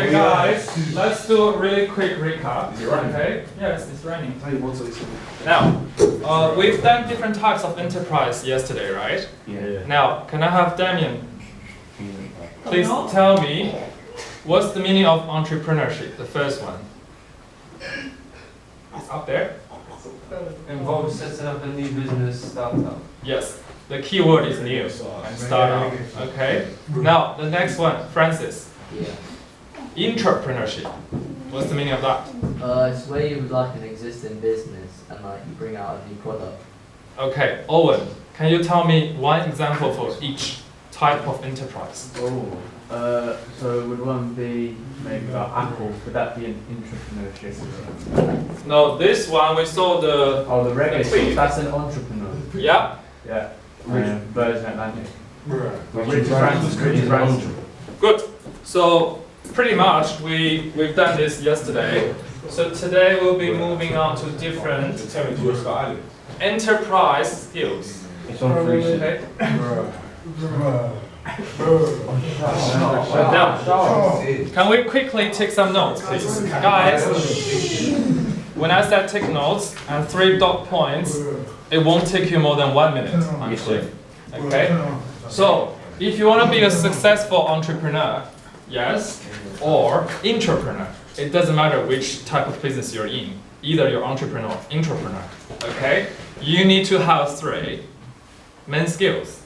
Okay, guys, let's do a really quick recap. Okay? Yes, it's raining. Now, we've done different types of enterprise yesterday, right? Yeah. Now, can I have Damien please tell me what's the meaning of entrepreneurship? The first one. It's up there. Involves setting up a new business startup. Yes. The key word is new and startup. Okay. Now the next one, Francis. Yeah. Entrepreneurship. What's the meaning of that? It's where you would like an existing business and like you bring out a new product. Okay. Owen, can you tell me one example for each type of enterprise? So would one be maybe about Apple? Would that be an entrepreneurship? No, this one we saw the. Oh, the reggae. Please. That's an entrepreneur. Yeah. Yeah. Virgin Atlantic. Good. So pretty much we've done this yesterday. So today we'll be moving on to different enterprise skills. It's on free. Okay. Now, can we quickly take some notes, please, guys? When I said take notes and 3 dot points, it won't take you more than 1 minute, actually. Okay? So, if you want to be a successful entrepreneur, yes, or entrepreneur, it doesn't matter which type of business you're in. Either you're entrepreneur or intrapreneur. Okay? You need to have 3 main skills.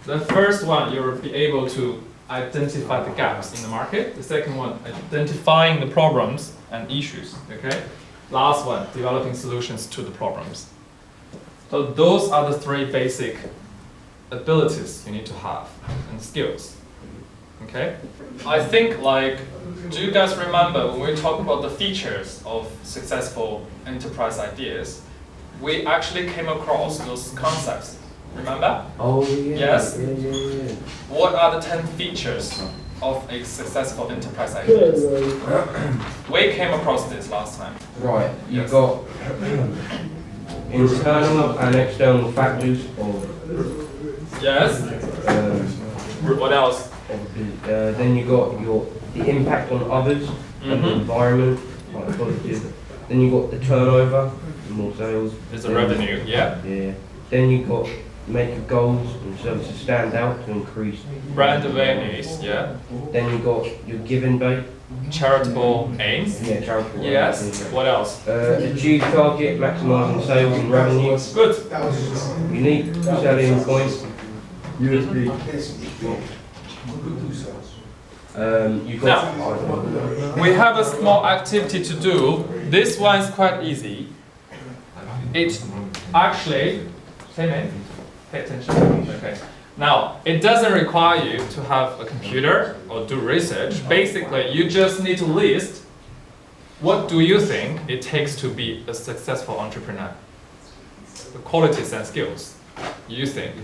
The first one, you'll be able to identify the gaps in the market. The second one, identifying the problems and issues. Okay? Last one, developing solutions to the problems. So those are the 3 basic abilities you need to have and skills. Okay? I think do you guys remember when we talk about the features of successful enterprise ideas, we actually came across those concepts. Remember? Oh yeah. Yes? Yeah. What are the 10 features of a successful enterprise idea? We came across this last time. Right, you've got internal and external factors of Yes? What else? then you've got the impact on others and the environment, like positive. Then you've got the turnover, more sales. There's a revenue, yeah. Yeah. Then you've got make your goals and services stand out to increase Brand awareness, yeah. Then you've got your giving bait. Charitable aims. Yeah, charitable. Yes. Yeah. What else? Achieve target, maximising sales and revenue. Good. Unique selling points. USB. You've got We have a small activity to do. This one's quite easy. It actually, pay attention. Okay. Now, it doesn't require you to have a computer or do research. Basically, you just need to list what do you think it takes to be a successful entrepreneur. The qualities and skills you think,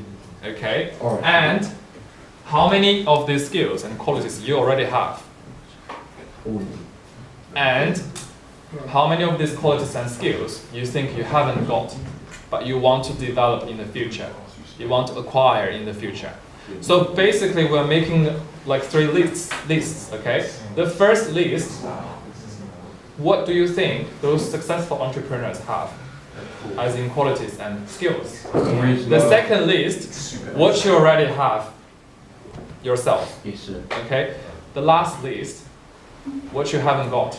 okay? Alright. And how many of these skills and qualities you already have? And how many of these qualities and skills you think you haven't got, but you want to develop in the future? You want to acquire in the future. So basically, we're making 3 lists, okay? The first list, what do you think those successful entrepreneurs have, as in qualities and skills? The second list, what you already have yourself. Yes, sir. Okay? The last list, what you haven't got,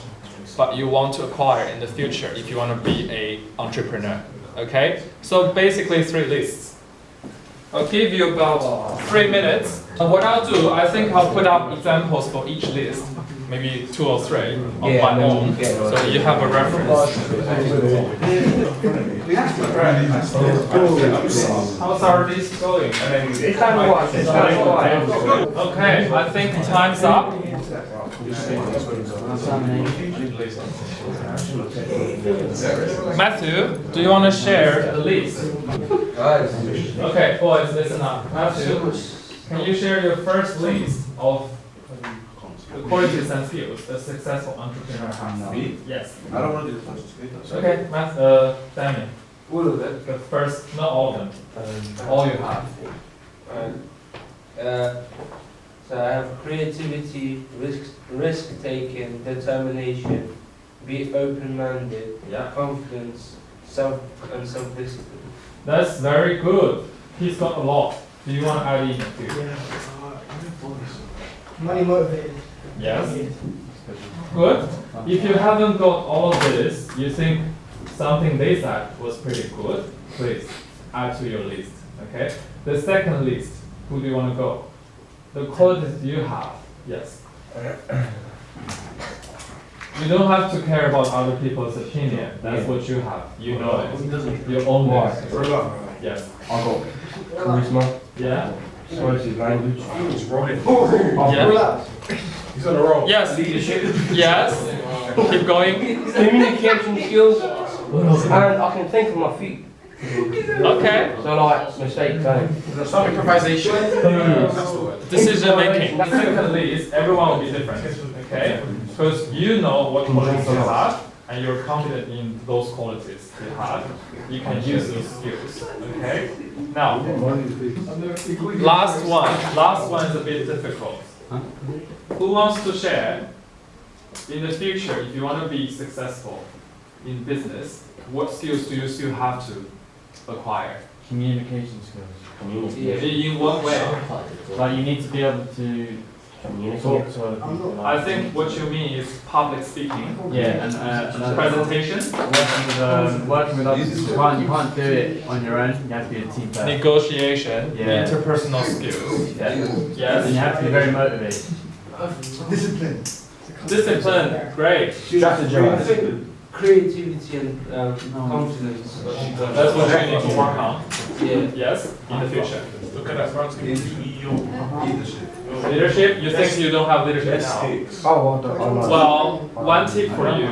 but you want to acquire in the future if you want to be an entrepreneur. Okay? So basically 3 lists. I'll give you about 3 minutes. What I'll do, I think I'll put up examples for each list, maybe 2 or 3 on my own, so you have a reference. How's our list going? Okay, I think time's up. Matthew, do you want to share the list? Okay, boys, listen up. Matthew, can you share your first list of the qualities and skills a successful entrepreneur has? Yes. I don't want to do the first. Okay, Damien. All of it. The first, not all of them. All you have. So I have creativity, risk taking, determination, be open-minded, Yeah. confidence, and simplicity. That's very good. He's got a lot. Do you want to add in too? Yeah. Money motivated. Yes. Good. If you haven't got all of this, you think something they said was pretty good, please add to your list. Okay. The second list, who do you want to go? The qualities you have. Yes. You don't have to care about other people's opinion. That's what you have. You know it. You own it. Yes. I got charisma, Yeah. persuasive language. Yeah. He's on the roll. Yes. Leadership. Yes. Keep going. Communication skills, and I can think on my feet. Okay. So like mistakes, Some improvisation. Decision making. The second list, everyone will be different. Okay. Because you know what qualities you have, and you're confident in those qualities you have. You can use those skills. Okay. Now, last one. Last one is a bit difficult. Who wants to share? In the future, if you want to be successful in business, what skills do you still have to acquire? Communication skills. In what way? Like you need to be able to talk to other people. I think what you mean is public speaking. Yeah, and Presentation, working with others. You can't do it on your own. You have to be a team player. negotiation, Yeah. interpersonal skills. Yeah. And Yes. you have to be very motivated. Discipline. Discipline, great. I think creativity and confidence. That's what you need to work on. Yeah. Yes, in the future. Look at that front leadership. Leadership, you think you don't have leadership now? Oh, I don't know. Well, one tip for you.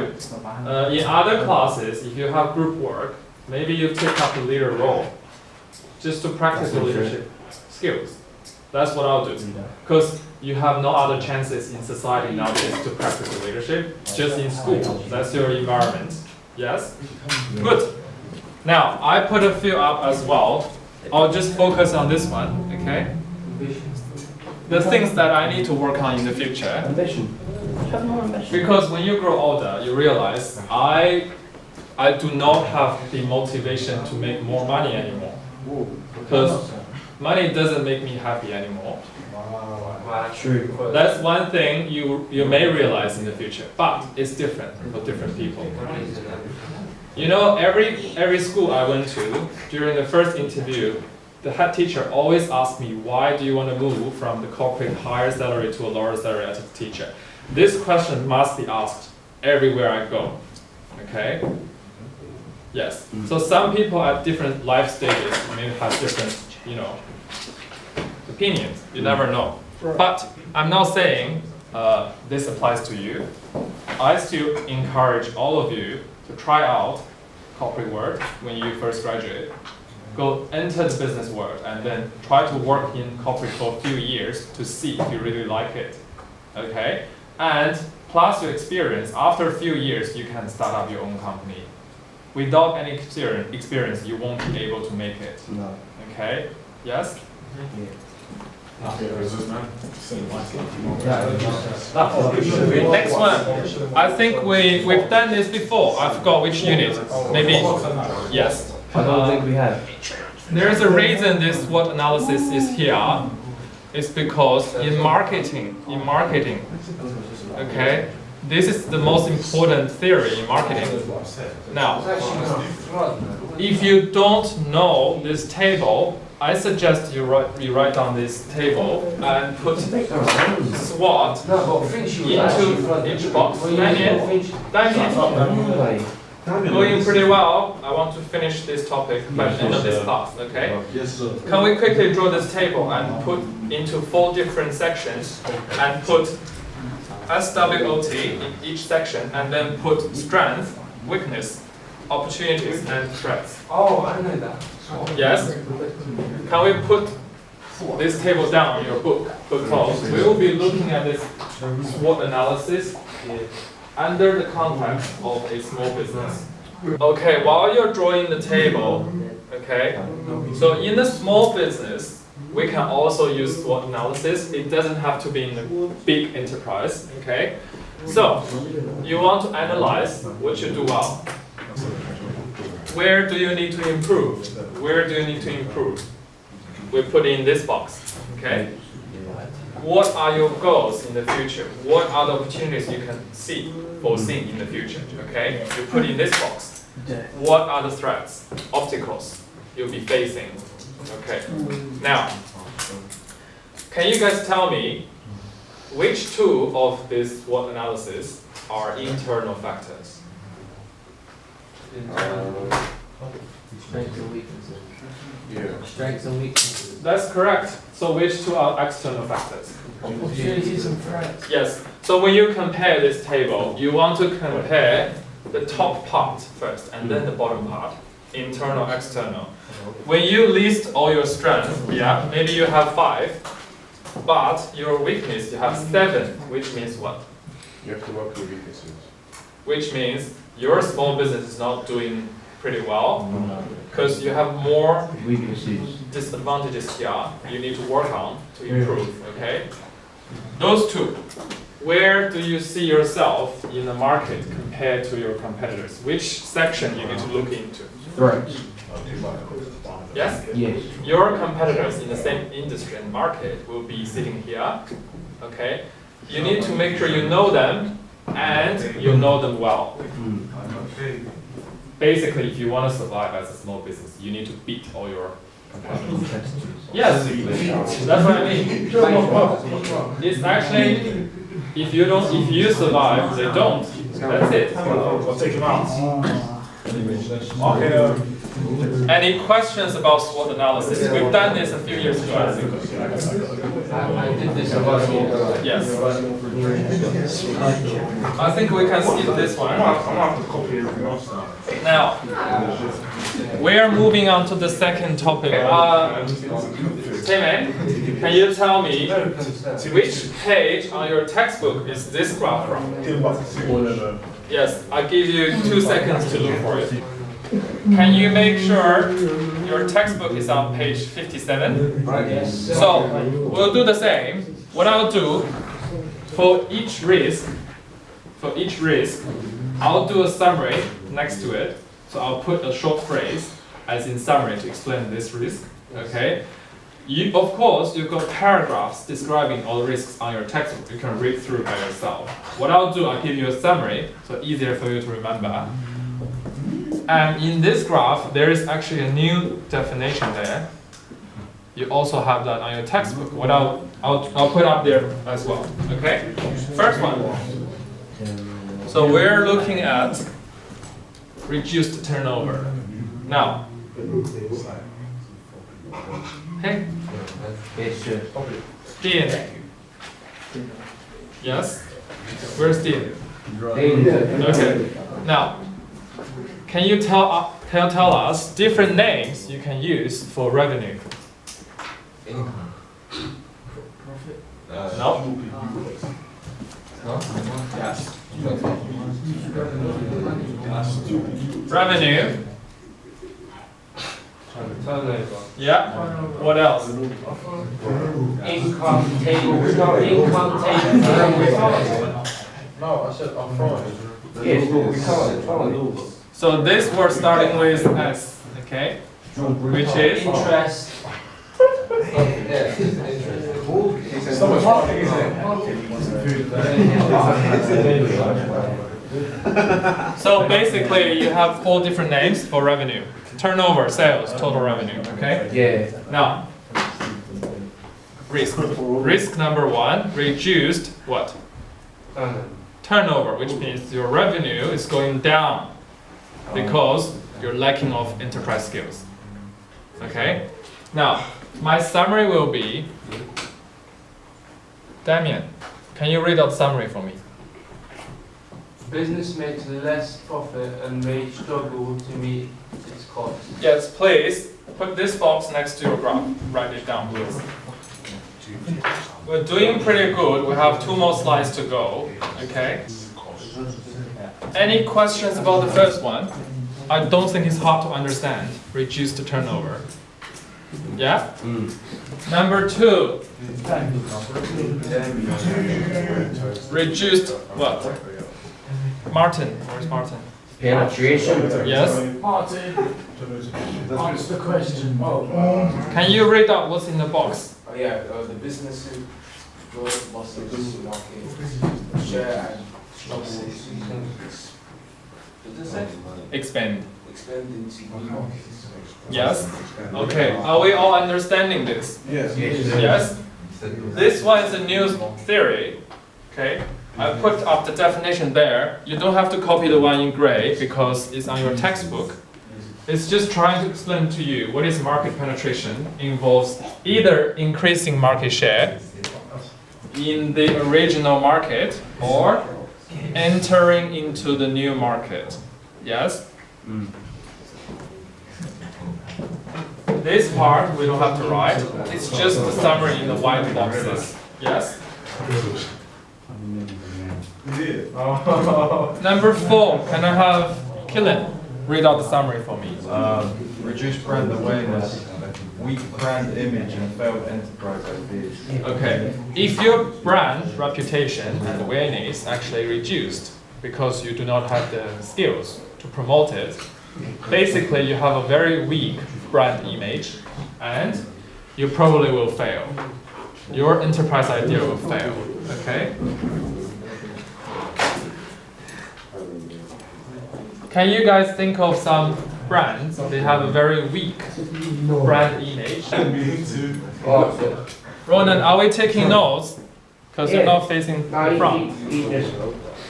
In other classes, if you have group work, maybe you take up the leader role just to practice your leadership skills. That's what I'll do. Because you have no other chances in society nowadays to practice your leadership, just in school. That's your environment. Yes? Good. Now, I put a few up as well. I'll just focus on this one, okay? The things that I need to work on in the future. Ambition. Have more ambition. Because when you grow older, you realize I do not have the motivation to make more money anymore. Because money doesn't make me happy anymore. True. That's one thing you may realize in the future, but it's different for different people. You know, every school I went to, during the first interview, the head teacher always asked me, why do you want to move from the corporate higher salary to a lower salary as a teacher? This question must be asked everywhere I go, okay? Yes, so some people at different life stages may have different, opinions, you never know. But I'm not saying this applies to you. I still encourage all of you to try out corporate world when you first graduate. Go enter the business world and then try to work in corporate for a few years to see if you really like it. Okay? And plus your experience, after a few years you can start up your own company. Without any experience you won't be able to make it. No. Okay? Yes? Next one. I think we've done this before. I forgot which unit. Maybe yes. I don't think we have. There's a reason this SWOT analysis is here. It's because in marketing, okay, this is the most important theory in marketing. Now, if you don't know this table, I suggest you write down this table and put SWOT into each box. Damien, going pretty well. I want to finish this topic by the end of this class, okay? Yes, sir. Can we quickly draw this table and put into 4 different sections and put SWOT in each section and then put strength, weakness, opportunities and threats. Oh, I know that. Yes? Can we put this table down in your book? Because we will be looking at this SWOT analysis under the context of a small business. Okay, while you're drawing the table, okay, so in a small business, we can also use SWOT analysis. It doesn't have to be in a big enterprise, okay? So, you want to analyze what you do well. Where do you need to improve? Where do you need to improve? We put in this box, okay? What are your goals in the future? What are the opportunities you can foresee in the future, okay? You put in this box. What are the threats, obstacles you'll be facing, okay? Now, can you guys tell me which two of this SWOT analysis are internal factors? Strengths and weaknesses. Yeah. Strengths and weaknesses. That's correct. So which two are external factors? Opportunities and threats. Yes. So when you compare this table, you want to compare the top part first and then the bottom part, internal, external. When you list all your strengths, yeah, maybe you have 5, but your weakness you have 7, which means what? You have to work with weaknesses. Which means your small business is not doing pretty well because you have more Weaknesses. disadvantages here you need to work on to improve, okay? Those two, where do you see yourself in the market compared to your competitors? Which section you need to look into? Threats. Yes? Yes. Your competitors in the same industry and market will be sitting here, okay? You need to make sure you know them and you know them well. Basically, if you want to survive as a small business, you need to beat all your competitors. Yes, that's what I mean. It's actually, if you survive, they don't. That's it. I'll take him out. Okay. Any questions about SWOT analysis? We've done this a few years ago, I think. I did this about Yes. I think we can skip this one. I'm gonna have to copy everything else now. Now, we are moving on to the second topic. Timmy, can you tell me which page on your textbook is this graph from? Yes, I'll give you 2 seconds to look for it. Can you make sure your textbook is on page 57? So, we'll do the same. What I'll do, for each risk, I'll do a summary next to it. So I'll put a short phrase as in summary to explain this risk, okay? Of course, you've got paragraphs describing all the risks on your textbook. You can read through by yourself. What I'll do, I'll give you a summary, so easier for you to remember. And in this graph, there is actually a new definition there. You also have that on your textbook. What I'll put up there as well. Okay? First one. So we're looking at reduced turnover. Now, hey, Yes, sir. Dean. Yes? Where's Dean? Okay. Now, can you tell us different names you can use for revenue? No? Yes. Revenue. Turnover. Yeah. What else? Income table. Income table. No, I said upfront. Yes, we can't. So this we're starting with S, okay? Which is? Interest. So much marketing, isn't it? So basically you have 4 different names for revenue. Turnover, sales, total revenue, okay? Yeah. Now, risk. Risk number 1, reduced what? Turnover, which means your revenue is going down because you're lacking of enterprise skills. Okay? Now, my summary will be, Damien, can you read out the summary for me? Business makes less profit and may struggle to meet its costs. Yes, please, put this box next to your graph. Write it down, please. We're doing pretty good. We have 2 more slides to go. Okay? Any questions about the first one? I don't think it's hard to understand. Reduced turnover. Yeah? Mm. Number 2, reduced what? Martin, where's Martin? Penetration. Yes? Martin, answer the question. Can you read out what's in the box? Oh yeah, the businesses growth losses, market share and struggles. Does it say? Expand. Expand into new markets. Yes? Okay, are we all understanding this? Yes. Yes? This one is a new theory. Okay? I put up the definition there. You don't have to copy the one in gray because it's on your textbook. It's just trying to explain to you what is market penetration. Involves either increasing market share in the original market or entering into the new market. Yes? Mm. This part we don't have to write. It's just the summary in the white boxes. Yes? Number 4, can I have Killen read out the summary for me? Reduced brand awareness, weak brand image, and failed enterprise ideas. Okay, if your brand reputation and awareness actually reduced because you do not have the skills to promote it, basically you have a very weak brand image and you probably will fail. Your enterprise idea will fail, okay? Can you guys think of some brands? They have a very weak brand image. Ronan, are we taking notes? Because you're not facing the front.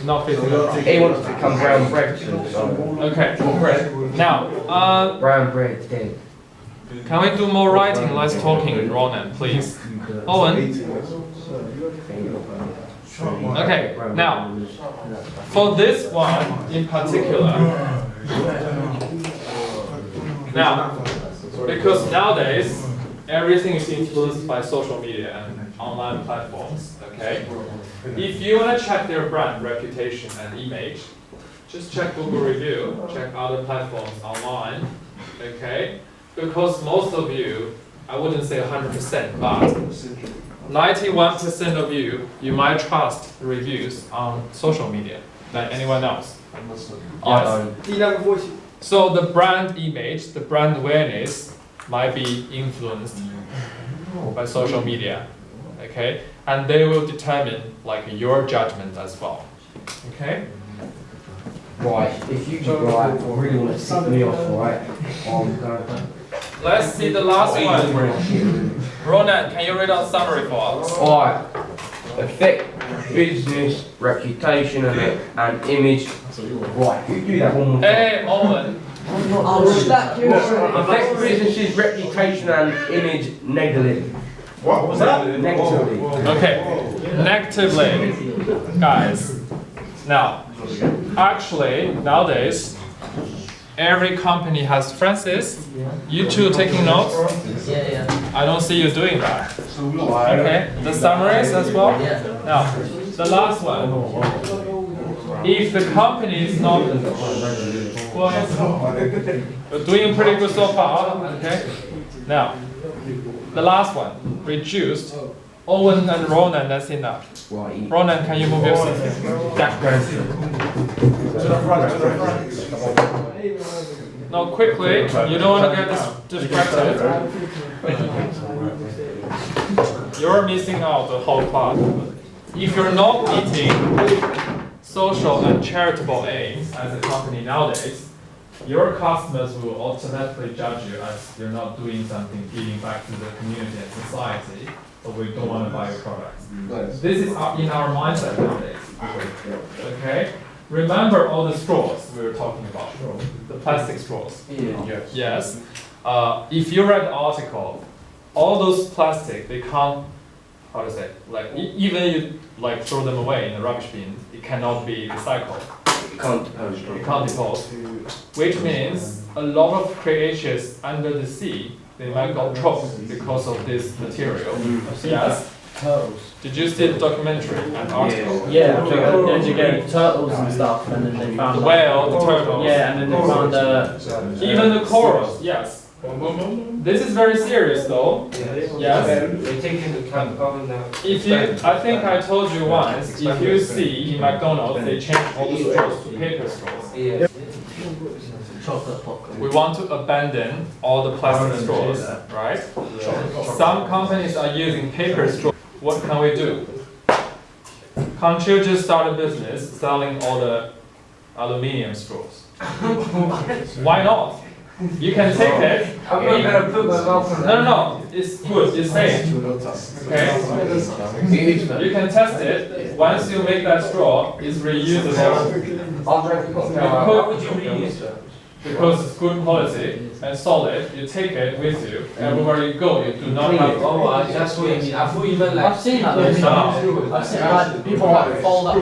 Not facing the front. He wants to become brown bread. Okay. Now, Brown bread, dead. can we do more writing, less talking, Ronan, please? Owen? Okay, now, for this one in particular, now, because nowadays, everything is influenced by social media and online platforms, okay? If you want to check their brand reputation and image, just check Google review, check other platforms online, okay? Because most of you, I wouldn't say 100%, but 91% of you, you might trust the reviews on social media than anyone else. Yes. So the brand image, the brand awareness might be influenced by social media, okay? And they will determine like your judgment as well, okay? Right, if you really want to set me off, right, I'm going to... Let's see the last one. Ronan, can you read out summary for us? Alright, affect business, reputation and image. Right, you do that one more time. Hey, Owen. Affect business's reputation and image negatively. What was that? Negatively. Okay, negatively, guys. Now, actually, nowadays, every company has Francis. You two taking notes? Yeah. I don't see you doing that. Okay, the summaries as well? Yeah. Now, the last one. If the company is not, well, you're doing pretty good so far, okay? Now, the last one, reduced. Owen and Ronan, that's enough. Right. Ronan, can you move your seat? Now, quickly, you don't want to get distracted. You're missing out the whole class. If you're not meeting social and charitable aims as a company nowadays, your customers will automatically judge you as you're not doing something giving back to the community and society, but we don't want to buy your products. This is in our mindset nowadays. Okay? Remember all the straws we were talking about, the plastic straws. Yes. If you read the article, all those plastic, they can't, how to say, like even you like throw them away in the rubbish bin, it cannot be recycled. It can't decompose. Which means a lot of creatures under the sea, they might get trapped because of this material. Yes. Did you see the documentary and article? Yeah, you get turtles and stuff, and then they found The whale, the turtles. Yeah, and then they found even the corals. Yes, This is very serious though. Yes. They take into account carbon dioxide. If you, I think I told you once, if you see in McDonald's, they change all the straws to paper straws. Yeah. Chocolate popcorn. We want to abandon all the plastic straws, right? Some companies are using paper straws. What can we do? Can't you just start a business selling all the aluminium straws? Why not? You can take it. I'm not gonna put my mouth on No, it's good, it's safe. Okay? You can test it. Once you make that straw, it's reusable. Why would you reuse it? Because it's good quality and solid, you take it with you. Everywhere you go, you do not have. Oh, that's what you mean. I thought you meant like. I've seen that. I've seen like people like fold up.